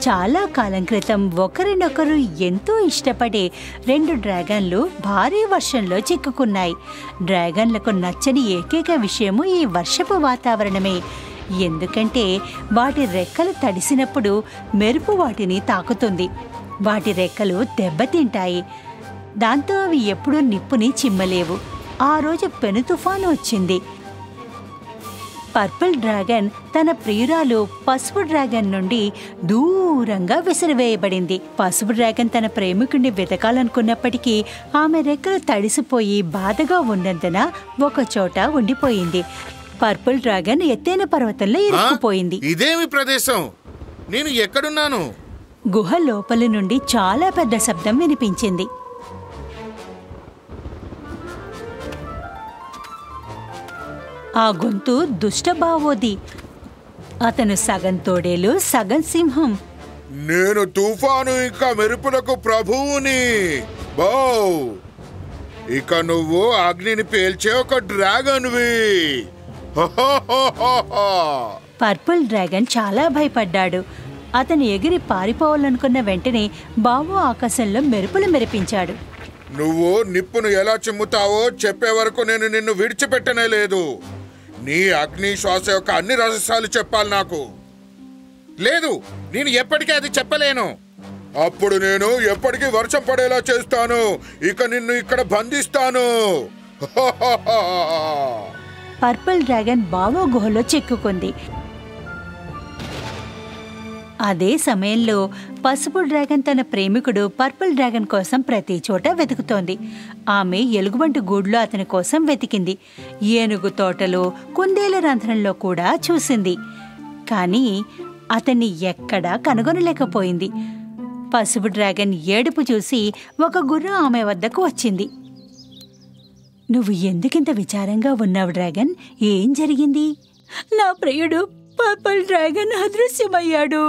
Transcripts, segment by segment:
చాలా కాలం క్రితం ఒకరినొకరు ఎంతో ఇష్టపడే 2 డ్రాగన్లు భారీ వర్షంలో చిక్కుకున్నాయి. డ్రాగన్లకు నచ్చని ఏకైక విషయము ఈ వర్షపు వాతావరణమే. ఎందుకంటే వాటి రెక్కలు తడిసినప్పుడు మెరుపు వాటిని తాకుతుంది. వాటి రెక్కలు దెబ్బతింటాయి. దాంతో అవి ఎప్పుడూ నిప్పుని చిమ్మలేవు. ఆ రోజు పెను తుఫాను వచ్చింది. పర్పుల్ డ్రాగన్ తన ప్రియురాలు పసుపు డ్రాగన్ నుండి దూరంగా విసిరివేయబడింది. పసుపు డ్రాగన్ తన ప్రేమికుడిని వెతకాలనుకున్నప్పటికీ ఆమె రెక్కలు తడిసిపోయి బాధగా ఉన్నందున ఒకచోట ఉండిపోయింది. పర్పుల్ డ్రాగన్ ఎత్తైన పర్వతంలో ఇరుక్కుపోయింది. ఇదేమి ప్రదేశం? నేను ఎక్కడున్నాను? గుహ లోపలి నుండి చాలా పెద్ద శబ్దం వినిపించింది. ఆ గొంతు దుష్టబావోది. అతను సగం తోడేలు, సగం సింహం. నేను తుఫాను ఇంకా మెరుపులకు ప్రభువుని. బౌ, ఇక నువ్వు అగ్నిని పేల్చే ఒక డ్రాగన్వి. పర్పుల్ డ్రాగన్ చాలా భయపడ్డాడు. అతను ఎగిరి పారిపోవాలనుకున్న వెంటనే బావు ఆకాశంలో మెరుపులు మెరిపించాడు. నువ్వు నిప్పును ఎలా చిమ్ముతావో చెప్పే వరకు నేను నిన్ను విడిచిపెట్టనే లేదు. నీ అగ్ని శ్వాస యొక్క అన్ని రహస్యాలు చెప్పాలి నాకు. లేదు, నేను ఎప్పటికీ అది చెప్పలేను. అప్పుడు నేను ఎప్పటికీ వర్షం పడేలా చేస్తాను. ఇక నిన్ను ఇక్కడ బంధిస్తాను. పర్పుల్ డ్రాగన్ బావో గుహలో చిక్కుకుంది. అదే సమయంలో పసుపు డ్రాగన్ తన ప్రేమికుడు పర్పుల్ డ్రాగన్ కోసం ప్రతి చోట వెతుకుతోంది. ఆమె ఎలుగుబంటి గూడులో అతని కోసం వెతికింది. ఏనుగు తోటలో, కుందేల రంధ్రంలో కూడా చూసింది. కానీ అతన్ని ఎక్కడా కనుగొనలేకపోయింది. పసుపు డ్రాగన్ ఏడుపు చూసి ఒక గుర్రం ఆమె వద్దకు వచ్చింది. నువ్వు ఎందుకింత విచారంగా ఉన్నావు డ్రాగన్? ఏం జరిగింది? నా ప్రియుడు పర్పుల్ డ్రాగన్ అదృశ్యమయ్యాడు.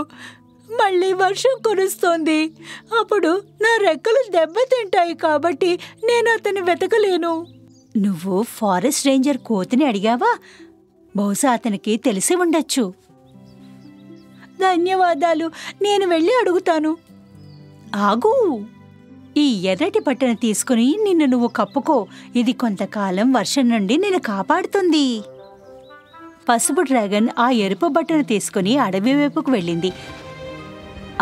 మళ్ళీ వర్షం కురుస్తోంది. అప్పుడు నా రెక్కలు దెబ్బతింటాయి కాబట్టి నేను అతన్ని వెతకలేను. నువ్వు ఫారెస్ట్ రేంజర్ కోతిని అడిగావా? బహుశా అతనికి తెలిసి ఉండొచ్చు. ధన్యవాదాలు, నేను వెళ్ళి అడుగుతాను. ఆగు, ఈ ఎర్రటి బట్టను తీసుకుని నిన్ను నువ్వు కప్పుకో. ఇది కొంతకాలం వర్షం నుండి నిన్ను కాపాడుతుంది. పసుపు డ్రాగన్ ఆ ఎరుపు బట్టను తీసుకుని అడవి వైపుకు వెళ్ళింది.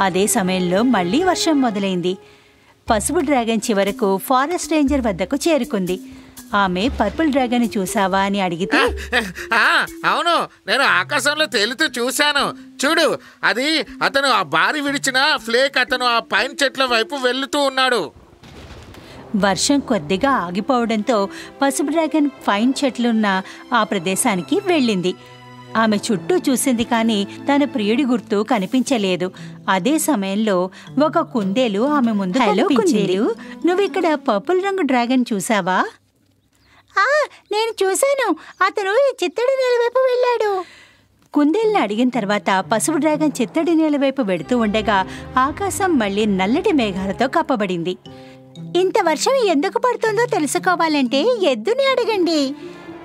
అదే సమయంలో మళ్లీ వర్షం మొదలైంది. పసుపు డ్రాగన్ చివరకు ఫారెస్ట్ రేంజర్ వద్దకు చేరుకుంది. ఆమె పర్పుల్ డ్రాగన్ చూసావా అని అడిగితే, అవును, నేను ఆకాశంలో తేలుతూ చూశాను. చూడు, అది అతను ఆ బారి విడిచిన ఫ్లేక్. అతను ఆ పైన్ చెట్ల వైపు వెళ్తూ ఉన్నాడు. వర్షం కొద్దిగా ఆగిపోవడంతో పసుపు డ్రాగన్ పైన్ చెట్లున్న ఆ ప్రదేశానికి వెళ్ళింది. ఆమె చుట్టూ చూసింది, కానీ తన ప్రియుడి గుర్తు కనిపించలేదు. అదే సమయంలో ఒక కుందేలు ఆమె ముందు, హలో కుందేలు, నువ్విక్కడ పర్పుల్ రంగు డ్రాగన్ చూసావా? నేను చూశాను, అతను ఈ చిత్తడి నేల వైపు వెళ్ళాడు. కుందేల్ని అడిగిన తర్వాత పసుపు డ్రాగన్ చిత్తడి నేల వైపు వెడుతూ ఉండగా ఆకాశం మళ్లీ నల్లటి మేఘాలతో కప్పబడింది. ఇంత వర్షం ఎందుకు పడుతుందో తెలుసుకోవాలంటే ఎద్దుని అడగండి.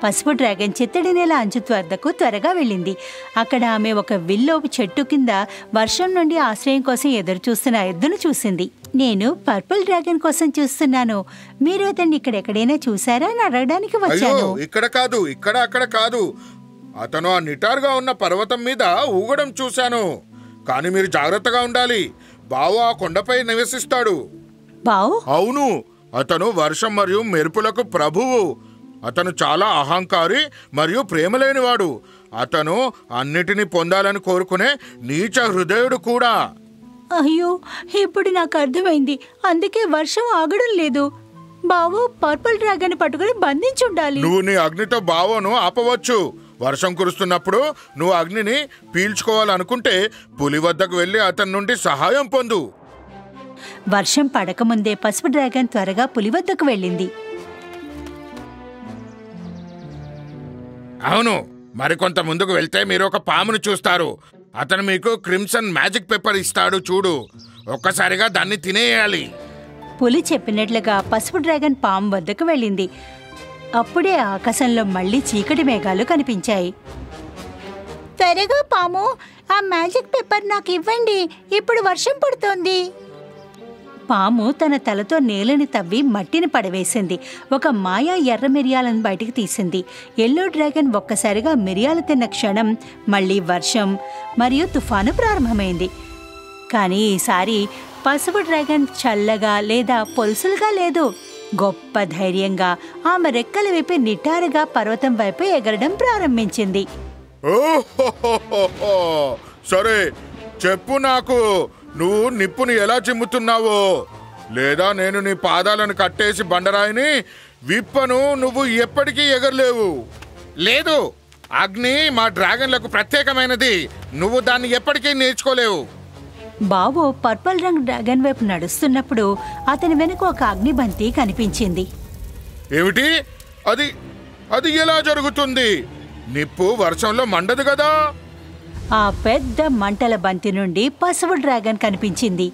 పసుపు డ్రాగన్ చిత్తడి నేల అంచు వద్దకు త్వరగా వెళ్ళింది. అక్కడ ఆమె ఒక విల్లోపు చెట్టు కింద వర్షం నుండి ఆశ్రయం కోసం ఎదురు చూస్తున్న ఎద్దును చూసింది. నేను పర్పుల్ డ్రాగన్ కోసం చూస్తున్నాను. మీరు అతన్ని ఇక్కడెక్కడైనా చూసారా అని అడగడానికి వచ్చాను. ఇక్కడ కాదు, ఇక్కడ అక్కడ కాదు. అతను ఆ నిటారుగా ఉన్న పర్వతం మీద ఊగడం చూశాను. కానీ మీరు జాగ్రత్తగా ఉండాలి. బావ ఆ కొండపై నివసిస్తాడు. బావు? అవును, అతను వర్షం మరియు మెరుపులకు ప్రభువు. అతను చాలా అహంకారి మరియు ప్రేమలేనివాడు. అతను అన్నిటినీ పొందాలని కోరుకునే నీచ హృదయుడు కూడా. అయ్యో, ఇప్పుడు నాకు అర్థమైంది. అందుకే వర్షం ఆగడం లేదు. బావు పర్పుల్ డ్రాగన్ పట్టుకుని బంధించుండాలి. నువ్వు నీ అగ్నితో బావను ఆపవచ్చు. వర్షం కురుస్తున్నప్పుడు నువ్వు అగ్నిని పీల్చుకోవాలనుకుంటే పులి వద్దకు వెళ్ళి అతని నుండి సహాయం పొందు. వర్షం పడకముందే పసుపు డ్రాగన్ త్వరగా పులి వద్దకు వెళ్ళింది. అవును, మరికొంత ముందుకు వెళ్తే మీరు ఒక పామును చూస్తారు. అతను మీకు క్రిమ్సన్ మ్యాజిక్ పెప్పర్ ఇస్తాడు. చూడు, ఒక్కసారిగా దాన్ని తినేయాలి. పులి చెప్పినట్లుగా పసుపు డ్రాగన్ పాము వద్దకు వెళ్ళింది. అప్పుడే ఆకాశంలో మళ్లీ చీకటి మేఘాలు కనిపించాయి. త్వరగా పాము, ఆ మ్యాజిక్ పేపర్ నాకు ఇవ్వండి, ఇప్పుడు వర్షం పడుతోంది. పాము తన తలతో నేలని తవ్వి మట్టిని పడవేసింది. ఒక మాయా ఎర్ర మిరియాలను బయటికి తీసింది. ఎల్లో డ్రాగన్ ఒక్కసారిగా మిరియాలు తిన్న క్షణం మళ్ళీ వర్షం మరియు తుఫాను ప్రారంభమైంది. కానీ ఈసారి పసుపు డ్రాగన్ చల్లగా లేదా పొలుసులుగా లేదు. గొప్ప ధైర్యంగా ఆమె రెక్కలు విప్పి నిటారుగా పర్వతం వైపు ఎగరడం ప్రారంభించింది. ఓహోహోహో! సరే, చెప్పు నాకు, నువ్వు నిప్పుని ఎలా చిమ్ముతున్నావో. లేదా నేను నీ పాదాలను కట్టేసి బండరాయిని విప్పను, నువ్వు ఎప్పటికీ ఎగరలేవు. లేదు, అగ్ని మా డ్రాగన్లకు ప్రత్యేకమైనది, నువ్వు దాన్ని ఎప్పటికీ నేర్చుకోలేవు. బావో పర్పుల్ రంగ్ డ్రాగన్ వైపు నడుస్తున్నప్పుడు అతని వెనుక ఒక అగ్నిబంతి కనిపించింది. ఏమిటి అది? అది ఎలా జరుగుతుంది? నిప్పు వర్షంలో మండదు కదా. ఆ పెద్ద మంటల బంతి నుండి పసుపు డ్రాగన్ కనిపించింది.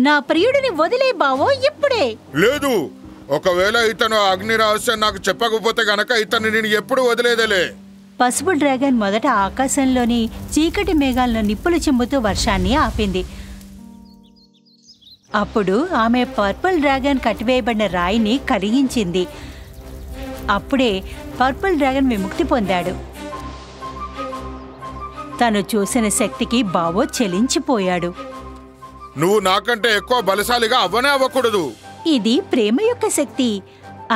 నా ప్రియుడిని వదిలే బావో ఇప్పుడే. లేదు, ఒకవేళ ఇతను అగ్ని రహస్యం నాకు చెప్పకపోతే గనక ఇతను నేను ఎప్పుడు వదిలేదలే. పసుపు డ్రాగన్ మొదట ఆకాశంలోని చీకటి మేఘాలను నిప్పులు చిమ్ముతూ వర్షాన్ని ఆపింది. అప్పుడు ఆమె పర్పుల్ డ్రాగన్ కట్టివేయబడిన రాయిని కరిగించింది. అప్పుడే పర్పుల్ డ్రాగన్ విముక్తి పొందాడు. తను చూసిన శక్తికి బావో చెలించిపోయాడు. నువ్వు నాకంటే ఎక్కువ బలశాలిగా అవ్వనే అవ్వకూడదు. ఇది ప్రేమ యొక్క శక్తి,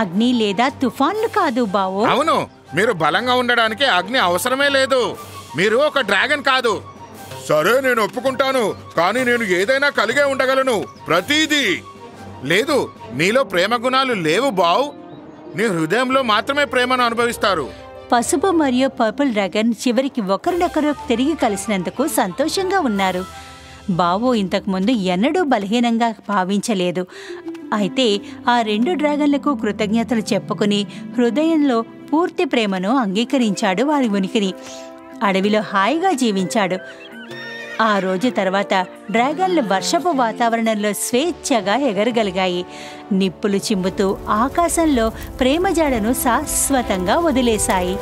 అగ్ని లేదా తుఫాన్లు కాదు బావో. అవును, మీరు బలంగా ఉండడానికి అగ్ని అవసరమే లేదు. మీరు ఒక డ్రాగన్ కాదు. సరే, నేను ఒప్పుకుంటాను, కానీ నేను ఏదైనా కలిగే ఉండగలను, ప్రతిదీ. లేదు, నీలో ప్రేమ గుణాలు లేవు బావ్. నీ హృదయంలో మాత్రమే ప్రేమను అనుభవిస్తారు. పసుపు మరియు పర్పుల్ డ్రాగన్ చివరికి ఒకరినొకరు తిరిగి కలిసినందుకు సంతోషంగా ఉన్నారు. బావో ఇంతకుముందు ఎన్నడూ బలహీనంగా భావించలేదు. అయితే ఆ రెండు డ్రాగన్లకు కృతజ్ఞతలు చెప్పుకుని హృదయంలో పూర్తి ప్రేమను అంగీకరించాడు వారి ఉనికిని. అడవిలో హాయిగా జీవించాడు. ఆ రోజు తర్వాత డ్రాగన్లు వర్షపు వాతావరణంలో స్వేచ్ఛగా ఎగరగలిగాయి. నిప్పులు చిమ్ముతూ ఆకాశంలో ప్రేమజాడను శాశ్వతంగా వదిలేశాయి.